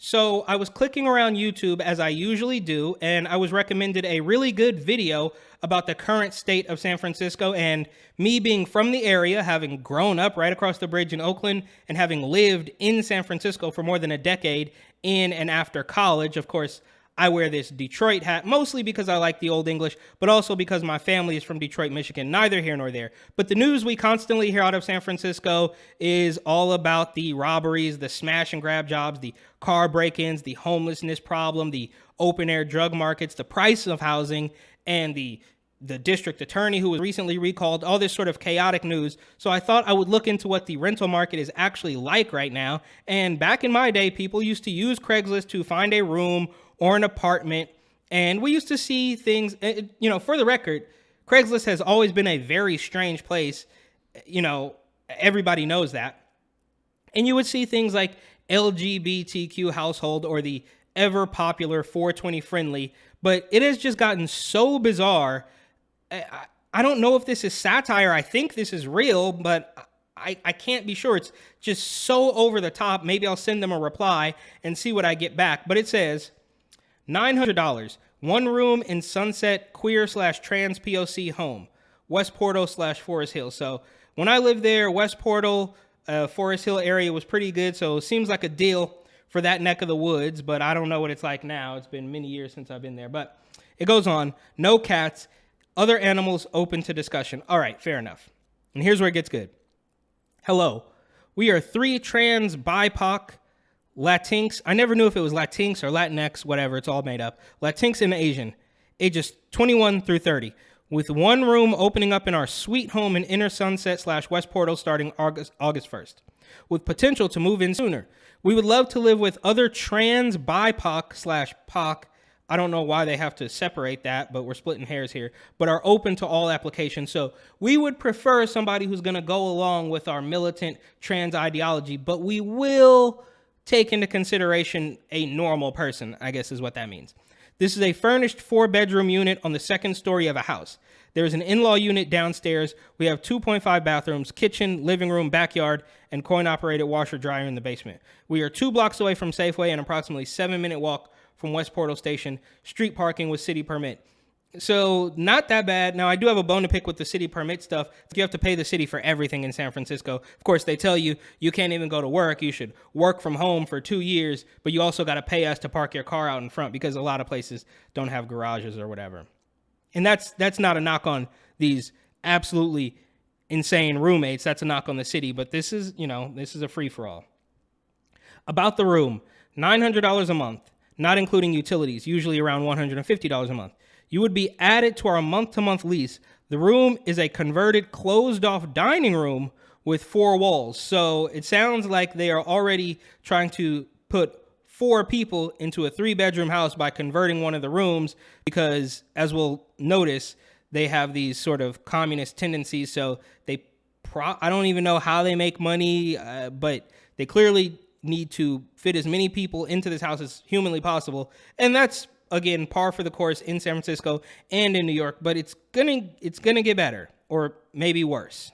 So I was clicking around YouTube as I usually do, and I was recommended a really good video about the current state of San Francisco. And me being from the area, having grown up right across the bridge in Oakland, and having lived in San Francisco for more than a decade in and after college, of course, I wear this Detroit hat, mostly because I like the Old English, but also because my family is from Detroit, Michigan, neither here nor there. But the news we constantly hear out of San Francisco is all about the robberies, the smash and grab jobs, the car break-ins, the homelessness problem, the open-air drug markets, the price of housing, and the district attorney who was recently recalled, all this sort of chaotic news. So I thought I would look into what the rental market is actually like right now. And back in my day, people used to use Craigslist to find a room or an apartment. And we used to see things, for the record, Craigslist has always been a very strange place. Everybody knows that. And you would see things like LGBTQ household or the ever popular 420 friendly, but it has just gotten so bizarre. I don't know if this is satire. I think this is real, but I can't be sure. It's just so over the top. Maybe I'll send them a reply and see what I get back. But it says $900, one room in Sunset queer/trans POC home, West Portal/Forest Hill. So when I lived there, West Portal, Forest Hill area was pretty good. So it seems like a deal for that neck of the woods, but I don't know what it's like now. It's been many years since I've been there. But it goes on. No cats, other animals open to discussion. All right, fair enough. And here's where it gets good. Hello, we are 3 trans BIPOC Latinx. I never knew if it was Latinx or Latinx, whatever. It's all made up. Latinx and Asian, ages 21 through 30, with one room opening up in our sweet home in Inner Sunset/West Portal starting August 1st, with potential to move in sooner. We would love to live with other trans BIPOC/POC. I don't know why they have to separate that, but we're splitting hairs here, but are open to all applications. So we would prefer somebody who's going to go along with our militant trans ideology, but we will take into consideration a normal person, I guess is what that means. This is a furnished 4-bedroom unit on the 2nd story of a house. There is an in-law unit downstairs. We have 2.5 bathrooms, kitchen, living room, backyard, and coin-operated washer-dryer in the basement. We are 2 blocks away from Safeway and approximately 7-minute walk from West Portal Station, street parking with city permit. So not that bad. Now, I do have a bone to pick with the city permit stuff. You have to pay the city for everything in San Francisco. Of course, they tell you you can't even go to work. You should work from home for 2 years, but you also got to pay us to park your car out in front because a lot of places don't have garages or whatever. And that's not a knock on these absolutely insane roommates. That's a knock on the city, but this is a free-for-all. About the room, $900 a month, not including utilities, usually around $150 a month. You would be added to our month-to-month lease. The room is a converted closed-off dining room with 4 walls. So it sounds like they are already trying to put 4 people into a 3-bedroom house by converting one of the rooms because, as we'll notice, they have these sort of communist tendencies. So I don't even know how they make money, but they clearly need to fit as many people into this house as humanly possible. And that's, again, par for the course in San Francisco and in New York, but it's gonna get better, or maybe worse.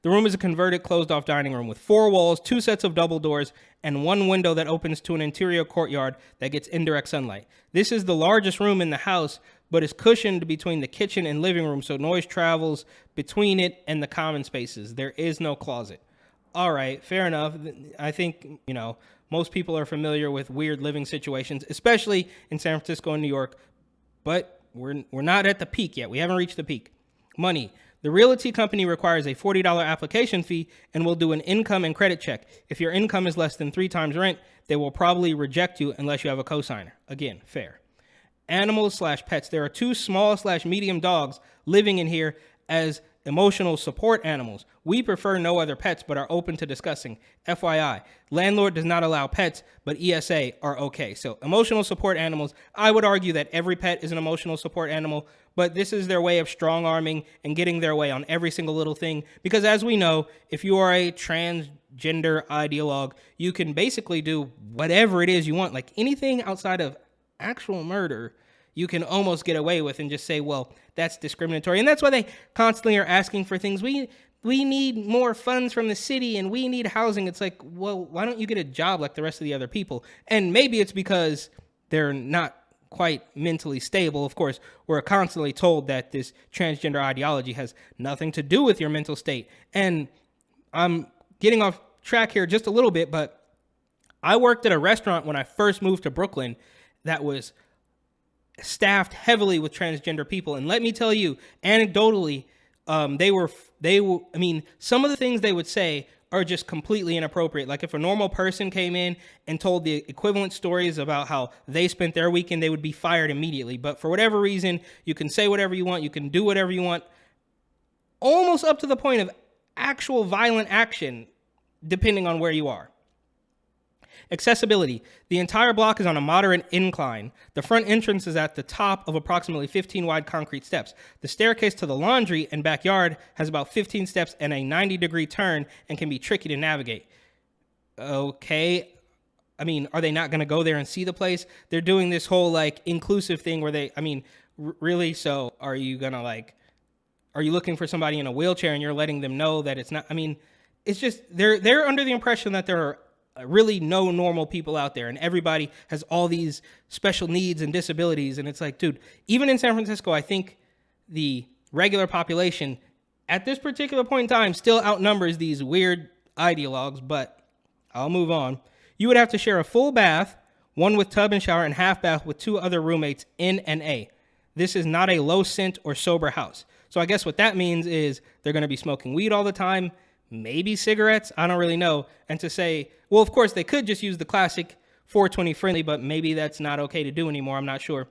The room is a converted closed-off dining room with 4 walls, 2 sets of double doors, and 1 window that opens to an interior courtyard that gets indirect sunlight. This is the largest room in the house, but is cushioned between the kitchen and living room, so noise travels between it and the common spaces. There is no closet. All right, fair enough. I think, most people are familiar with weird living situations, especially in San Francisco and New York, but we're not at the peak yet. We haven't reached the peak. Money. The realty company requires a $40 application fee and will do an income and credit check. If your income is less than 3 times rent, they will probably reject you unless you have a cosigner. Again, fair. Animals/pets. There are 2 small/medium dogs living in here as emotional support animals. We prefer no other pets, but are open to discussing. FYI, landlord does not allow pets, but ESA are okay. So emotional support animals, I would argue that every pet is an emotional support animal, but this is their way of strong-arming and getting their way on every single little thing. Because as we know, if you are a transgender ideologue, you can basically do whatever it is you want. Like anything outside of actual murder, you can almost get away with and just say, well, that's discriminatory. And that's why they constantly are asking for things. We we need more funds from the city and we need housing. It's like, well, why don't you get a job like the rest of the other people? And maybe it's because they're not quite mentally stable. Of course, we're constantly told that this transgender ideology has nothing to do with your mental state. And I'm getting off track here just a little bit, but I worked at a restaurant when I first moved to Brooklyn that was staffed heavily with transgender people. And let me tell you, anecdotally, I mean, some of the things they would say are just completely inappropriate. Like if a normal person came in and told the equivalent stories about how they spent their weekend, they would be fired immediately. But for whatever reason, you can say whatever you want, you can do whatever you want, almost up to the point of actual violent action, depending on where you are. Accessibility. The entire block is on a moderate incline. The front entrance is at the top of approximately 15 wide concrete steps. The staircase to the laundry and backyard has about 15 steps and a 90-degree turn and can be tricky to navigate. Okay. I mean, are they not going to go there and see the place? They're doing this whole like inclusive thing where really? So are you going to are you looking for somebody in a wheelchair and you're letting them know that it's not, it's just, they're under the impression that there are really no normal people out there and everybody has all these special needs and disabilities. And it's like, dude, even in San Francisco, I think the regular population at this particular point in time still outnumbers these weird ideologues, but I'll move on. You would have to share a full bath, one with tub and shower, and half bath with two other roommates in and A. This is not a low scent or sober house. So I guess what that means is they're going to be smoking weed all the time, maybe cigarettes, I don't really know. And to say, well, of course, they could just use the classic 420 friendly, but maybe that's not okay to do anymore. I'm not sure.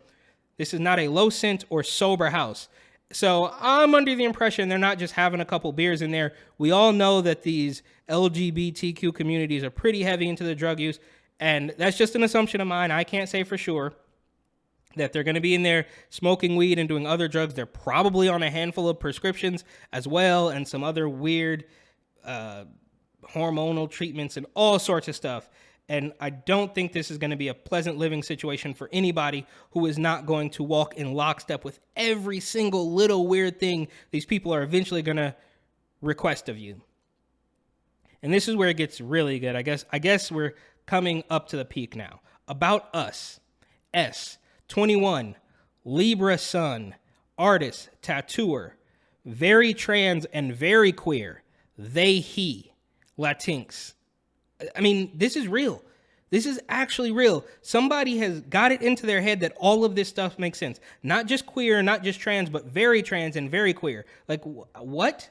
This is not a low scent or sober house. So I'm under the impression they're not just having a couple beers in there. We all know that these LGBTQ communities are pretty heavy into the drug use, and that's just an assumption of mine. I can't say for sure that they're going to be in there smoking weed and doing other drugs. They're probably on a handful of prescriptions as well, and some other weird hormonal treatments and all sorts of stuff. And I don't think this is going to be a pleasant living situation for anybody who is not going to walk in lockstep with every single little weird thing these people are eventually going to request of you. And this is where it gets really good. I guess we're coming up to the peak now. About Us. 21, Libra sun, artist, tattooer, very trans and very queer. They, he, Latinx. This is real. This is actually real. Somebody has got it into their head that all of this stuff makes sense. Not just queer, not just trans, but very trans and very queer. Like, what?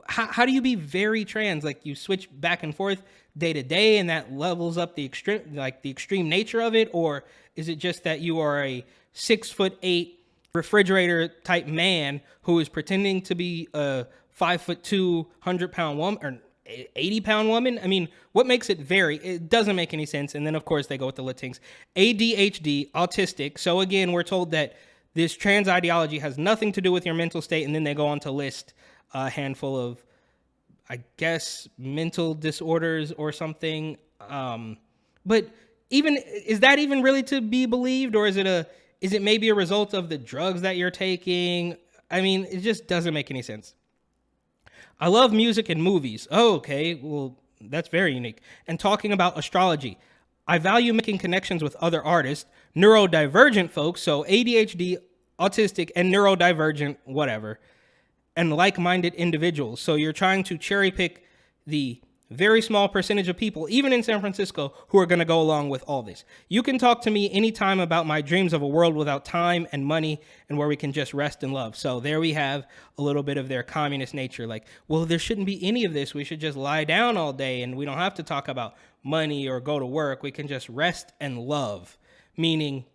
How do you be very trans? Like, you switch back and forth day to day and that levels up the extreme nature of it? Or is it just that you are a 6'8" refrigerator type man who is pretending to be a 5'2", 100-pound woman or 80-pound woman? What makes it vary? It doesn't make any sense. And then, of course, they go with the Latinx. ADHD, autistic. So again, we're told that this trans ideology has nothing to do with your mental state. And then they go on to list a handful of, I guess, mental disorders or something. But is that even really to be believed? Or is it maybe a result of the drugs that you're taking? It just doesn't make any sense. I love music and movies. Oh, okay. Well, that's very unique. And talking about astrology. I value making connections with other artists, neurodivergent folks, so ADHD, autistic, and neurodivergent, whatever, and like-minded individuals. So you're trying to cherry pick the very small percentage of people, even in San Francisco, who are going to go along with all this. You can talk to me anytime about my dreams of a world without time and money and where we can just rest and love. So there we have a little bit of their communist nature. Like, well, there shouldn't be any of this. We should just lie down all day and we don't have to talk about money or go to work. We can just rest and love, meaning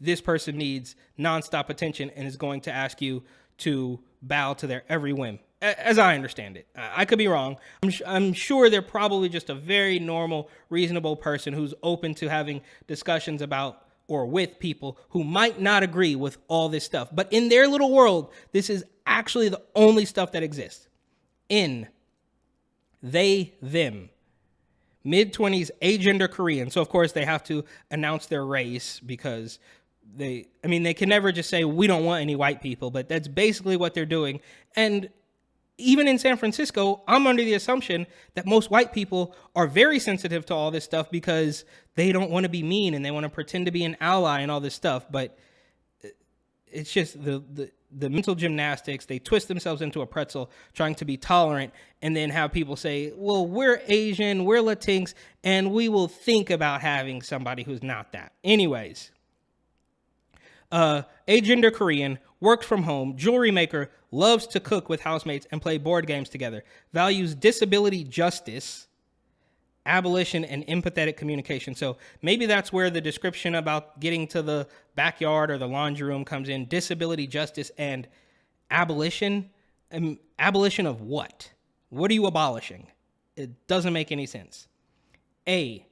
this person needs nonstop attention and is going to ask you to bow to their every whim. As I understand it. I could be wrong. I'm sure they're probably just a very normal, reasonable person who's open to having discussions about or with people who might not agree with all this stuff. But in their little world, this is actually the only stuff that exists. In they, them. Mid-20s, agender Korean. So, of course, they have to announce their race because they can never just say we don't want any white people, but that's basically what they're doing. And even in San Francisco, I'm under the assumption that most white people are very sensitive to all this stuff because they don't want to be mean and they want to pretend to be an ally and all this stuff. But it's just the mental gymnastics. They twist themselves into a pretzel trying to be tolerant and then have people say, well, we're Asian, we're Latinx, and we will think about having somebody who's not that. Anyways, agender Korean, works from home, jewelry maker, loves to cook with housemates and play board games together, values disability justice, abolition, and empathetic communication. So maybe that's where the description about getting to the backyard or the laundry room comes in. Disability justice and abolition. Abolition of what? What are you abolishing? It doesn't make any sense. A,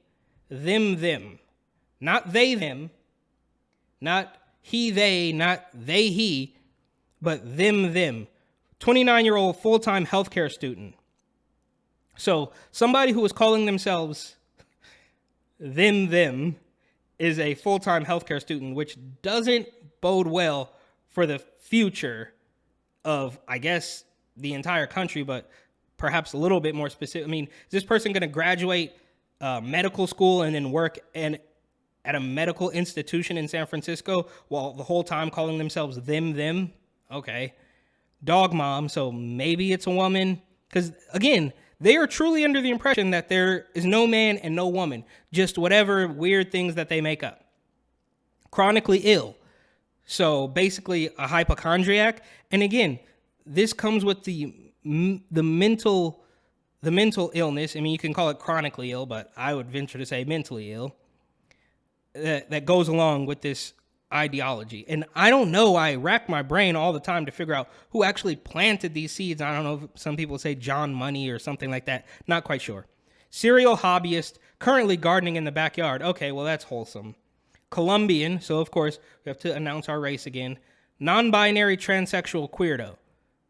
them. Not they, them. Not he, they, not they, he, but them. 29-year-old full-time healthcare student. So somebody who is calling themselves them is a full-time healthcare student, which doesn't bode well for the future of, I guess, the entire country, but perhaps a little bit more specific. I mean, is this person going to graduate medical school and then work at a medical institution in San Francisco while the whole time calling themselves them? Okay. Dog mom, so maybe it's a woman. Because, again, they are truly under the impression that there is no man and no woman, just whatever weird things that they make up. Chronically ill, so basically a hypochondriac. And again, this comes with the mental illness. I mean, you can call it chronically ill, but I would venture to say mentally ill. That goes along with this ideology. And I don't know, I rack my brain all the time to figure out who actually planted these seeds. I don't know if some people say John Money or something like that. Not quite sure. Serial hobbyist, currently gardening in the backyard. Okay, well, that's wholesome. Colombian, so of course we have to announce our race again. Non-binary transsexual queerdo,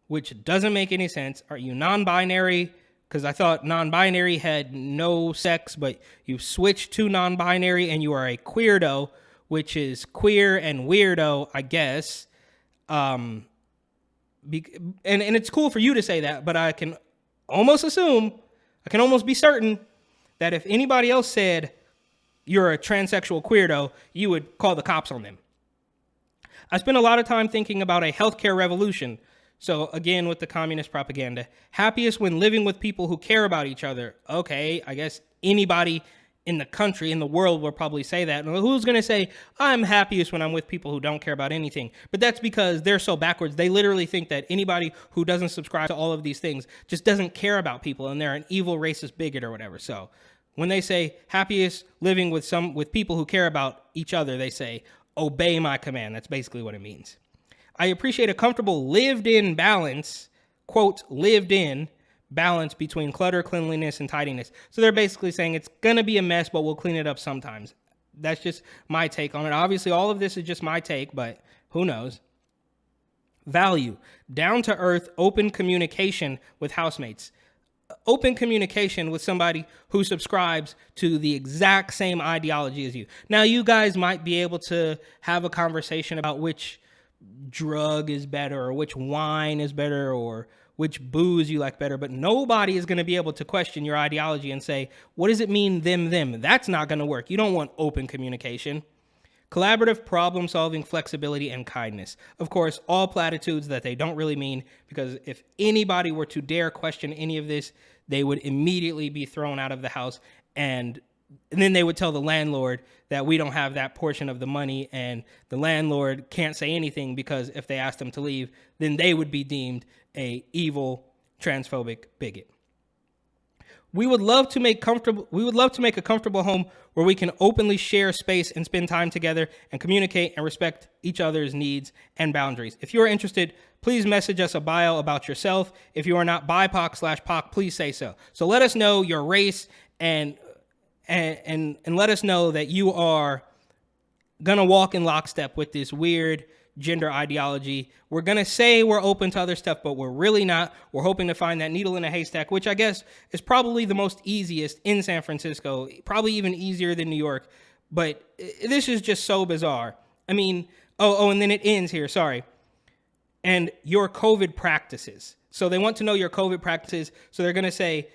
which doesn't make any sense. Are you non-binary? Because I thought non-binary had no sex, but you've switched to non-binary and you are a queerdo, which is queer and weirdo, I guess. And it's cool for you to say that, but I can almost be certain that if anybody else said you're a transsexual queerdo, you would call the cops on them. I spent a lot of time thinking about a healthcare revolution. So again, with the communist propaganda, happiest when living with people who care about each other. Okay, I guess anybody in the country, in the world, will probably say that. And who's going to say, I'm happiest when I'm with people who don't care about anything? But that's because they're so backwards. They literally think that anybody who doesn't subscribe to all of these things just doesn't care about people and they're an evil racist bigot or whatever. So when they say happiest living with people who care about each other, they say, obey my command. That's basically what it means. I appreciate a comfortable lived-in balance, quote, lived-in balance between clutter, cleanliness, and tidiness. So they're basically saying it's going to be a mess, but we'll clean it up sometimes. That's just my take on it. Obviously, all of this is just my take, but who knows? Value, down-to-earth, open communication with housemates. Open communication with somebody who subscribes to the exact same ideology as you. Now, you guys might be able to have a conversation about which drug is better or which wine is better or which booze you like better, but nobody is going to be able to question your ideology and say, what does it mean, them? That's not going to work. You don't want open communication. Collaborative problem solving, flexibility, and kindness. Of course, all platitudes that they don't really mean, because if anybody were to dare question any of this, they would immediately be thrown out of the house, and then they would tell the landlord that we don't have that portion of the money, and the landlord can't say anything because if they asked them to leave, then they would be deemed a evil, transphobic bigot. We would love to make a comfortable home where we can openly share space and spend time together and communicate and respect each other's needs and boundaries. If you are interested, please message us a bio about yourself. If you are not BIPOC/POC, please say so. So let us know your race and let us know that you are gonna walk in lockstep with this weird gender ideology. We're gonna say we're open to other stuff, but we're really not. We're hoping to find that needle in a haystack, which I guess is probably the most easiest in San Francisco, probably even easier than New York. But this is just so bizarre. I mean, and then it ends here, sorry. And your COVID practices. So they want to know your COVID practices. So they're going to say,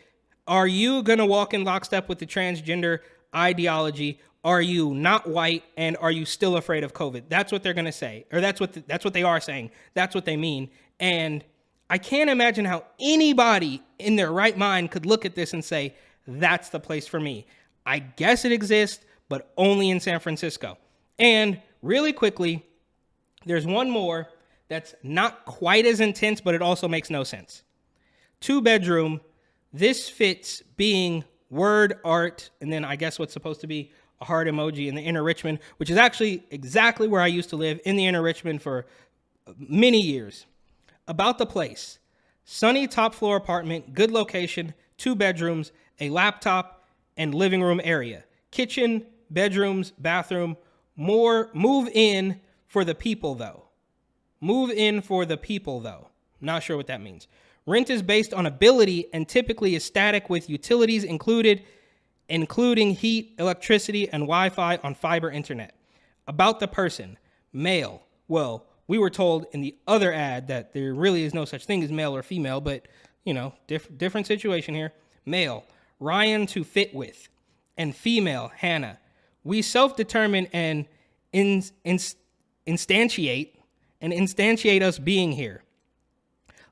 are you going to walk in lockstep with the transgender ideology? Are you not white? And are you still afraid of COVID? That's what they're going to say. Or that's what they are saying. That's what they mean. And I can't imagine how anybody in their right mind could look at this and say, that's the place for me. I guess it exists, but only in San Francisco. And really quickly, there's one more that's not quite as intense, but it also makes no sense. 2-bedroom. This fits being word art, and then I guess what's supposed to be a heart emoji in the inner Richmond, which is actually exactly where I used to live, in the inner Richmond for many years. About the place. Sunny top floor apartment, good location, 2 bedrooms, a laptop, and living room area. Kitchen, bedrooms, bathroom. More move in for the people though. Move in for the people though. Not sure what that means. Rent is based on ability and typically is static with utilities included, including heat, electricity, and Wi-Fi on fiber internet. About the person, male. Well, we were told in the other ad that there really is no such thing as male or female, but, different situation here. Male, Ryan to fit with. And female, Hannah. We self-determine and instantiate us being here.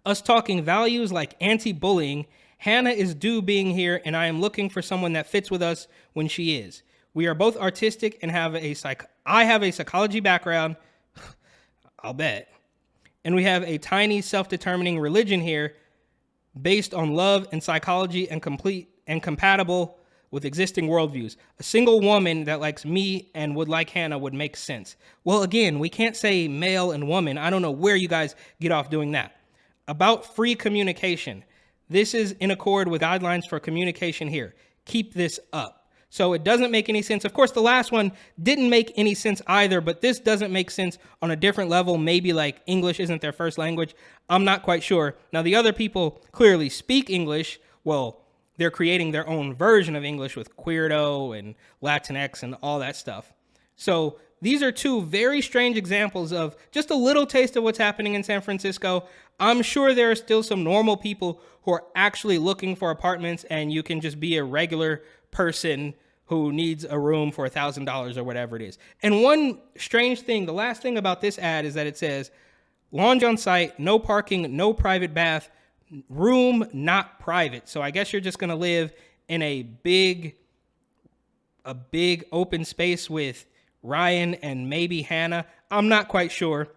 Us talking values like anti-bullying. Hannah is due being here, and I am looking for someone that fits with us when she is. We are both artistic and I have a psychology background. I'll bet. And we have a tiny self-determining religion here based on love and psychology and complete and compatible with existing worldviews. A single woman that likes me and would like Hannah would make sense. Well, again, we can't say male and woman. I don't know where you guys get off doing that. About free communication. This is in accord with guidelines for communication here. Keep this up. So it doesn't make any sense. Of course, the last one didn't make any sense either, but this doesn't make sense on a different level. Maybe like English isn't their first language. I'm not quite sure. Now, the other people clearly speak English. Well, they're creating their own version of English with Queerdo and Latinx and all that stuff. So these are 2 very strange examples of just a little taste of what's happening in San Francisco. I'm sure there are still some normal people who are actually looking for apartments, and you can just be a regular person who needs a room for $1,000 or whatever it is. And one strange thing, the last thing about this ad is that it says, lounge on site, no parking, no private bath, room not private. So I guess you're just going to live in a big open space with Ryan and maybe Hannah. I'm not quite sure.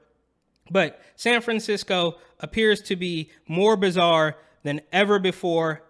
But San Francisco appears to be more bizarre than ever before,